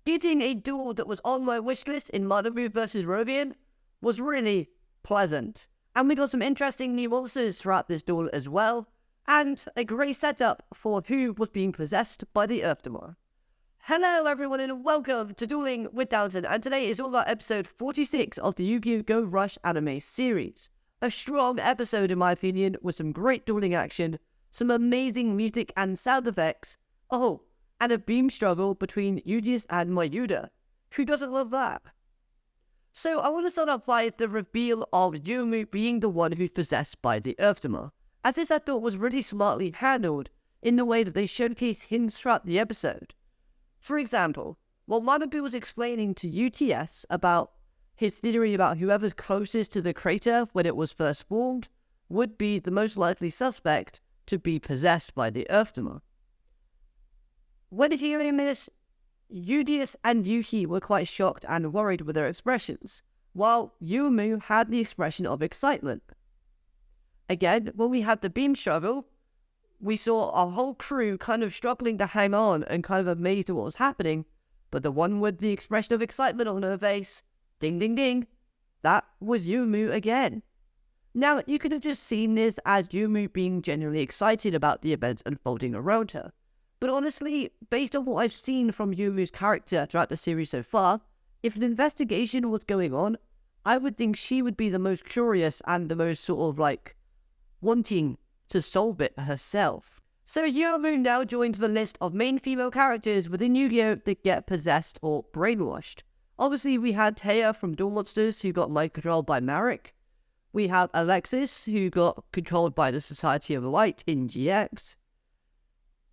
Getting a duel that was on my wishlist in Manabu vs. Robian was really pleasant. And we got some interesting new monsters throughout this duel as well, and a great setup for who was being possessed by the Earth Tomorrow. Hello everyone and welcome to Dueling with Downton, and today is all about episode 46 of the Yu-Gi-Oh! Go Rush anime series. A strong episode in my opinion, with some great dueling action, some amazing music and sound effects, and a beam struggle between Yugioh and Mayuda. Who doesn't love that? So I want to start off by the reveal of Yumu being the one who's possessed by the Earth Tomorrow, as this I thought was really smartly handled in the way that they showcase hints throughout the episode. For example, while Manabu was explaining to UTS about his theory about whoever's closest to the crater when it was first formed would be the most likely suspect to be possessed by the Earth Tomorrow. When hearing this, Yugioh and Yuhi were quite shocked and worried with their expressions, while Yumu had the expression of excitement. Again, when we had the beam struggle, we saw our whole crew kind of struggling to hang on and kind of amazed at what was happening, but the one with the expression of excitement on her face, ding ding ding, that was Yumu again. Now, you could have just seen this as Yumu being genuinely excited about the events unfolding around her, but honestly, based on what I've seen from Yumu's character throughout the series so far, if an investigation was going on, I would think she would be the most curious and the most sort of wanting to solve it herself. So Yumu now joins the list of main female characters within Yu-Gi-Oh! That get possessed or brainwashed. Obviously, we had Taya from Duel Monsters, who got mind controlled by Marek. We have Alexis, who got controlled by the Society of Light in GX.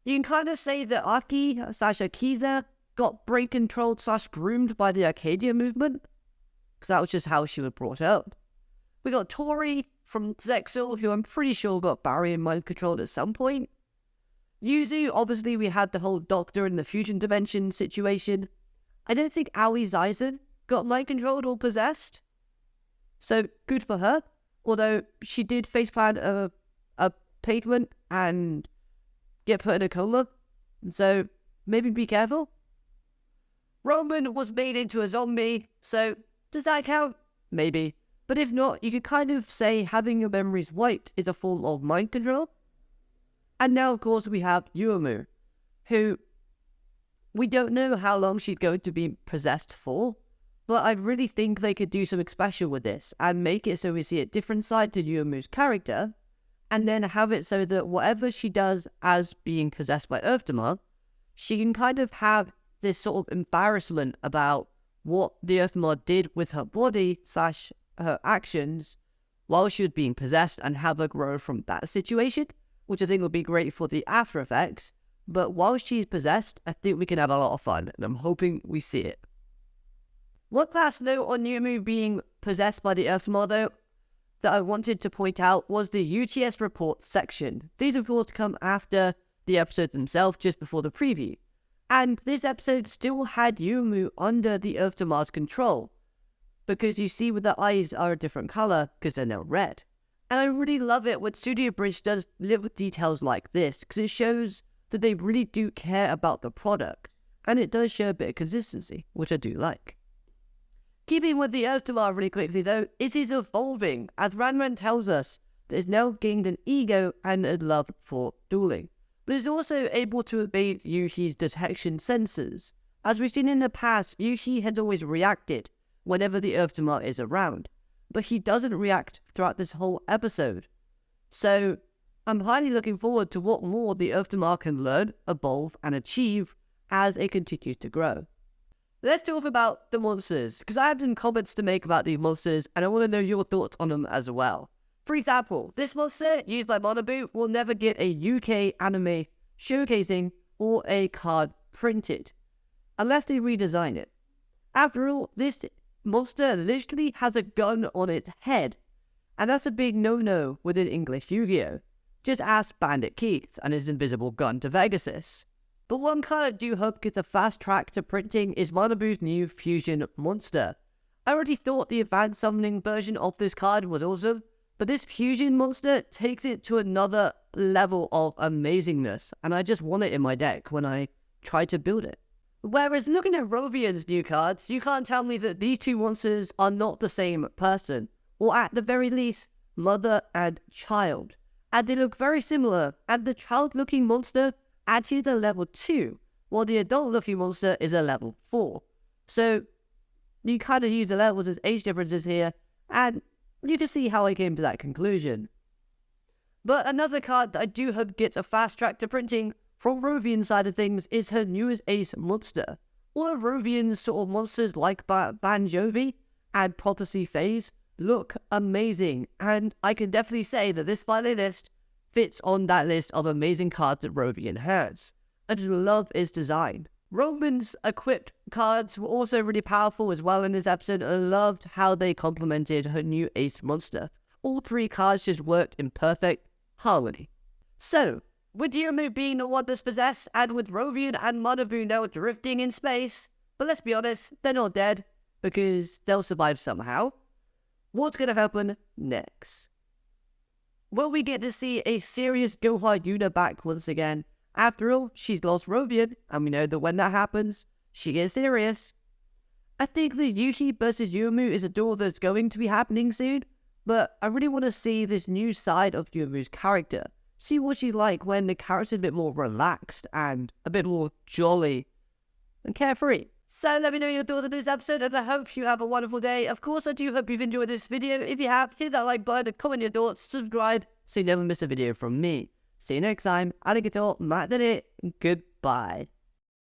You can kind of say that Aki/Akiza got brain controlled / groomed by the Arcadia movement, because that was just how she was brought up. We got Tori from Zexal, who I'm pretty sure got Barry and mind controlled at some point. Yuzu, obviously we had the whole Doctor and the Fusion Dimension situation. I don't think Aoi Zaizen got mind controlled or possessed, so good for her, although she did faceplant a pavement and get put in a coma, so maybe be careful. Roman was made into a zombie, so does that count? Maybe. But if not, you could kind of say having your memories wiped is a form of mind control. And now, of course, we have Yumu, who we don't know how long she's going to be possessed for, but I really think they could do something special with this and make it so we see a different side to Yumu's character, and then have it so that whatever she does as being possessed by Earth Tomorrow, she can kind of have this sort of embarrassment about what the Earth Tomorrow did with her body / her actions while she was being possessed, and have her grow from that situation, which I think would be great for the after effects. But while she's possessed, I think we can have a lot of fun, and I'm hoping we see it. One last note on Yumu being possessed by the Earth Tomorrow, though, that I wanted to point out was the UTS report section. These reports come after the episode themselves, just before the preview. And this episode still had Yumu under the Earth Tomorrow's control, because you see with their eyes are a different color, because they're now red. And I really love it when Studio Bridge does little details like this, because it shows that they really do care about the product, and it does show a bit of consistency, which I do like. Keeping with the Earth Tomorrow really quickly though, it is evolving, as Ranran tells us that it's now gained an ego and a love for dueling, but is also able to evade Yuhi's detection sensors. As we've seen in the past, Yuhi has always reacted whenever the Earth Tomorrow is around, but he doesn't react throughout this whole episode. So I'm highly looking forward to what more the Earth Tomorrow can learn, evolve, and achieve as it continues to grow. Let's talk about the monsters, because I have some comments to make about these monsters, and I want to know your thoughts on them as well. For example, this monster, used by Manabu, will never get a UK anime showcasing or a card printed, unless they redesign it. After all, this monster literally has a gun on its head, and that's a big no-no within English Yu-Gi-Oh! Just ask Bandit Keith and his invisible gun to Pegasus. But one card I do hope gets a fast track to printing is Manabu's new Fusion monster. I already thought the advanced summoning version of this card was awesome, but this Fusion monster takes it to another level of amazingness, and I just want it in my deck when I try to build it. Whereas looking at Rovian's new cards, you can't tell me that these two monsters are not the same person, or at the very least, mother and child. And they look very similar, and the child-looking monster actually is a level 2, while the adult-looking monster is a level 4. So, you kind of use the levels as age differences here, and you can see how I came to that conclusion. But another card that I do hope gets a fast track to printing from Rovian's side of things is her newest ace monster. All of Rovian's sort of monsters like Banjovi and Prophecy Phase look amazing, and I can definitely say that this final list fits on that list of amazing cards that Rovian has. I just love its design. Roman's equipped cards were also really powerful as well in this episode, and I loved how they complemented her new ace monster. All three cards just worked in perfect harmony. So, with Yumu being the one that's possessed, and with Rovian and Manabu now drifting in space, but let's be honest, they're not dead, because they'll survive somehow. What's going to happen next? Will we get to see a serious Gohai Yuna back once again? After all, she's lost Rovian, and we know that when that happens, she gets serious. I think that Yuki versus Yumu is a duel that's going to be happening soon, but I really want to see this new side of Yumu's character. See what she's like when the character's a bit more relaxed and a bit more jolly and carefree. So let me know your thoughts on this episode, and I hope you have a wonderful day. Of course, I do hope you've enjoyed this video. If you have, hit that like button, comment your thoughts, subscribe, so you never miss a video from me. See you next time. Arigato, matane, goodbye.